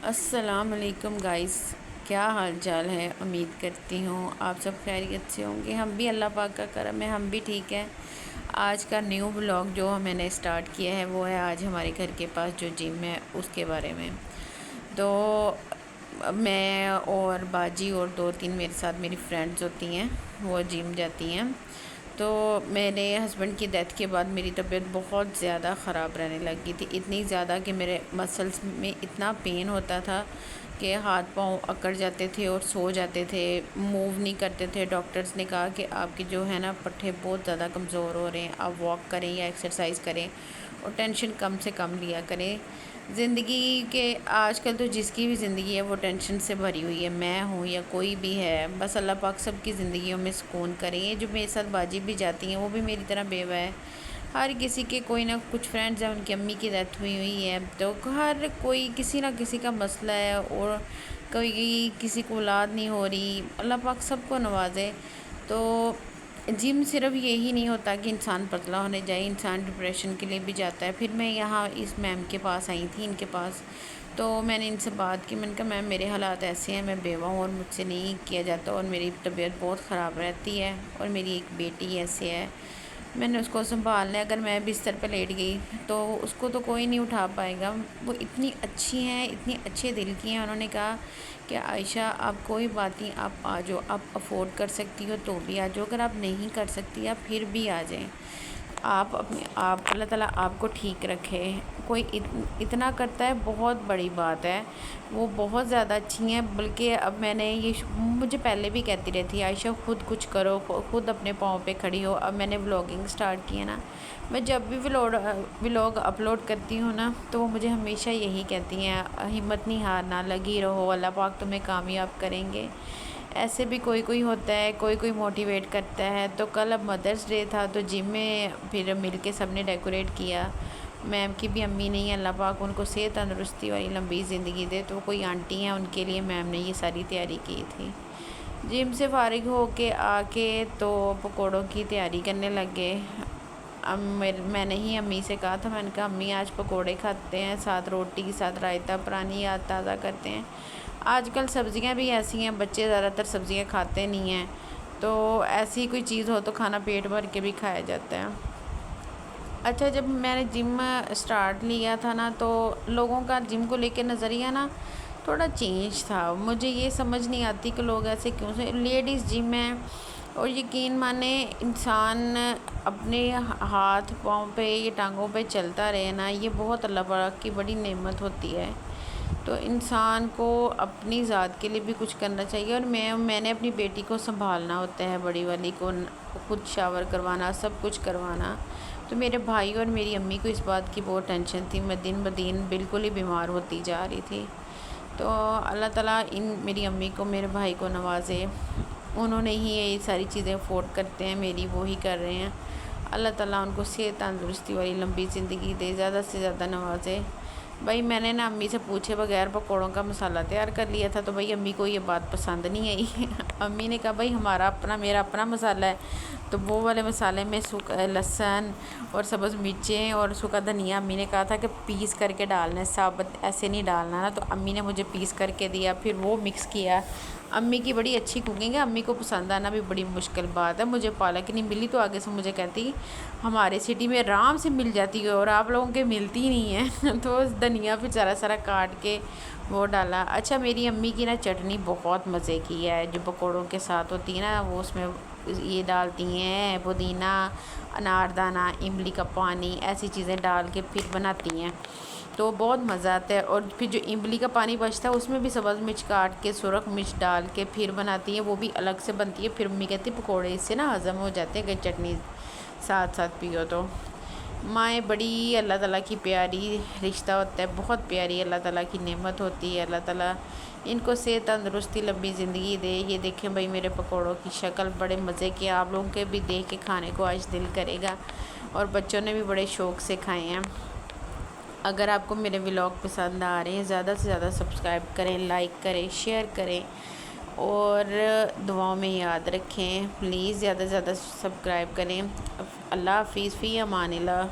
السلام علیکم گائز، کیا حال چال ہے؟ امید کرتی ہوں آپ سب خیریت سے ہوں گے۔ ہم بھی اللہ پاک کا کرم ہے، ہم بھی ٹھیک ہیں۔ آج کا نیو بلاگ جو میں نے اسٹارٹ کیا ہے وہ ہے آج ہمارے گھر کے پاس جو جم ہے اس کے بارے میں۔ تو میں اور باجی اور 2-3 میرے ساتھ میری فرینڈز ہوتی ہیں، وہ جم جاتی ہیں۔ تو میرے ہسبینڈ کی ڈیتھ کے بعد میری طبیعت بہت زیادہ خراب رہنے لگی تھی، اتنی زیادہ کہ میرے مسلس میں اتنا پین ہوتا تھا کہ ہاتھ پاؤں اکڑ جاتے تھے اور سو جاتے تھے، موو نہیں کرتے تھے۔ ڈاکٹرز نے کہا کہ آپ کی جو ہے نا پٹھے بہت زیادہ کمزور ہو رہے ہیں، آپ واک کریں یا ایکسرسائز کریں اور ٹینشن کم سے کم لیا کریں۔ زندگی کے آج کل تو جس کی بھی زندگی ہے وہ ٹینشن سے بھری ہوئی ہے، میں ہوں یا کوئی بھی ہے، بس اللہ پاک سب کی زندگیوں میں سکون کریں۔ یہ جو میرے ساتھ باجی بھی جاتی ہیں وہ بھی میری طرح بیوہ ہے، ہر کسی کے کوئی نہ کچھ فرینڈز ہیں ان کی امی کی ڈیتھ ہوئی ہے، تو ہر کوئی کسی نہ کسی کا مسئلہ ہے، اور کوئی کسی کو اولاد نہیں ہو رہی، اللہ پاک سب کو نوازے۔ تو جم صرف یہی نہیں ہوتا کہ انسان پتلا ہونے جائے، انسان ڈپریشن کے لیے بھی جاتا ہے۔ پھر میں یہاں اس میم کے پاس آئی تھی، ان کے پاس، تو میں نے ان سے بات کی، میں نے کہا میم میرے حالات ایسے ہیں، میں بیوہ ہوں اور مجھ سے نہیں کیا جاتا اور میری طبیعت بہت خراب رہتی ہے، اور میری ایک بیٹی ایسے ہے، میں نے اس کو سنبھالنا ہے، اگر میں بستر پہ لیٹ گئی تو اس کو تو کوئی نہیں اٹھا پائے گا۔ وہ اتنی اچھی ہیں، اتنی اچھے دل کی ہیں، انہوں نے کہا کہ عائشہ آپ کوئی بات نہیں، آپ آ جاؤ، آپ افورڈ کر سکتی ہو تو بھی آ جاؤ، اگر آپ نہیں کر سکتی آپ پھر بھی آ جائیں، آپ اپنے آپ اللہ تعالیٰ آپ کو ٹھیک رکھے۔ کوئی اتنا کرتا ہے بہت بڑی بات ہے، وہ بہت زیادہ اچھی ہیں۔ بلکہ اب میں نے مجھے پہلے بھی کہتی رہتی عائشہ خود کچھ کرو، خود اپنے پاؤں پہ کھڑی ہو۔ اب میں نے ولاگنگ سٹارٹ کی ہے نا، میں جب بھی ولاگ اپلوڈ کرتی ہوں نا تو وہ مجھے ہمیشہ یہی کہتی ہیں ہمت نہیں ہارنا، لگی رہو، اللہ پاک تمہیں کامیاب کریں گے۔ ایسے بھی کوئی ہوتا ہے، کوئی موٹیویٹ کرتا ہے۔ تو کل اب مدرس ڈے تھا تو جم میں پھر مل کے سب نے ڈیکوریٹ کیا۔ میم کی بھی امی نہیں ہے، اللہ پاک ان کو صحت تندرستی والی لمبی زندگی دے، تو کوئی آنٹی ہیں ان کے لیے میم نے یہ ساری تیاری کی تھی۔ جم سے فارغ ہو کے آ کے تو پکوڑوں کی تیاری کرنے لگ گئے۔ میں نے ہی امی سے کہا تھا، میں نے کہا امی آج پکوڑے کھاتے ہیں، ساتھ روٹی، ساتھ رائتہ، پرانی یاد تازہ کرتے ہیں۔ آج کل سبزیاں بھی ایسی ہیں، بچے زیادہ تر سبزیاں کھاتے نہیں ہیں، تو ایسی کوئی چیز ہو تو کھانا پیٹ بھر کے بھی کھایا جاتا ہے۔ اچھا، جب میں نے جم سٹارٹ لیا تھا نا تو لوگوں کا جم کو لے کے نظریہ نا تھوڑا چینج تھا۔ مجھے یہ سمجھ نہیں آتی کہ لوگ ایسے کیوں سے، لیڈیز جم ہے اور یقین مانیں انسان اپنے ہاتھ پاؤں پہ یا ٹانگوں پہ چلتا رہے نا، یہ بہت اللہ پاک کی بڑی نعمت ہوتی ہے۔ تو انسان کو اپنی ذات کے لیے بھی کچھ کرنا چاہیے، اور میں نے اپنی بیٹی کو سنبھالنا ہوتا ہے، بڑی والی کو خود شاور کروانا، سب کچھ کروانا۔ تو میرے بھائی اور میری امی کو اس بات کی بہت ٹینشن تھی، میں دن بدن بالکل ہی بیمار ہوتی جا رہی تھی۔ تو اللہ تعالیٰ میری امی کو، میرے بھائی کو نوازے، انہوں نے ہی یہ ساری چیزیں افورڈ کرتے ہیں میری، وہی کر رہے ہیں۔ اللہ تعالیٰ ان کو صحت تندرستی والی لمبی زندگی دے، زیادہ سے زیادہ نوازے۔ بھائی میں نے نا امی سے پوچھے بغیر پکوڑوں کا مسالہ تیار کر لیا تھا، تو بھائی امی کو یہ بات پسند نہیں آئی۔ امی نے کہا بھائی میرا اپنا مسالہ ہے، تو وہ والے مسالے میں لہسن اور سبز مرچیں اور سوکھا دھنیا امی نے کہا تھا کہ پیس کر کے ڈالنا ہے، ثابت ایسے نہیں ڈالنا نا، تو امی نے مجھے پیس کر کے دیا، پھر وہ مکس کیا۔ امی کی بڑی اچھی کوکنگ ہے، امی کو پسند آنا بھی بڑی مشکل بات ہے۔ مجھے پالک نہیں ملی تو آگے سے مجھے کہتی ہمارے سٹی میں آرام سے مل جاتی ہے اور آپ لوگوں کے ملتی نہیں ہے، تو دھنیا پھر سارا کاٹ کے وہ ڈالا۔ اچھا، میری امی کی نا چٹنی بہت مزے کی ہے، جو پکوڑوں کے ساتھ ہوتی ہے نا، وہ اس میں یہ ڈالتی ہیں پودینہ، اناردانہ، املی کا پانی، ایسی چیزیں ڈال کے پھر بناتی ہیں، تو بہت مزہ آتا ہے۔ اور پھر جو املی کا پانی بچتا ہے اس میں بھی سبز مرچ کاٹ کے، سرخ مرچ ڈال کے پھر بناتی ہیں، وہ بھی الگ سے بنتی ہے۔ پھر امی کہتی پکوڑے اس سے نا ہضم ہو جاتے ہیں، اگر چٹنی ساتھ پیو تو۔ مائیں بڑی اللہ تعالیٰ کی پیاری رشتہ ہوتا ہے، بہت پیاری اللہ تعالیٰ کی نعمت ہوتی ہے۔ اللہ تعالیٰ ان کو صحت تندرستی لمبی زندگی دے۔ یہ دیکھیں بھائی میرے پکوڑوں کی شکل بڑے مزے کی، آپ لوگوں کے بھی دیکھ کے کھانے کو آج دل کرے گا، اور بچوں نے بھی بڑے شوق سے کھائے ہیں۔ اگر آپ کو میرے ولاگ پسند آ رہے ہیں، زیادہ سے زیادہ سبسکرائب کریں، لائک کریں، شیئر کریں، اور دعاؤں میں یاد رکھیں، پلیز زیادہ سے زیادہ سبسکرائب کریں۔ اللہ حافظ، فی امان اللہ۔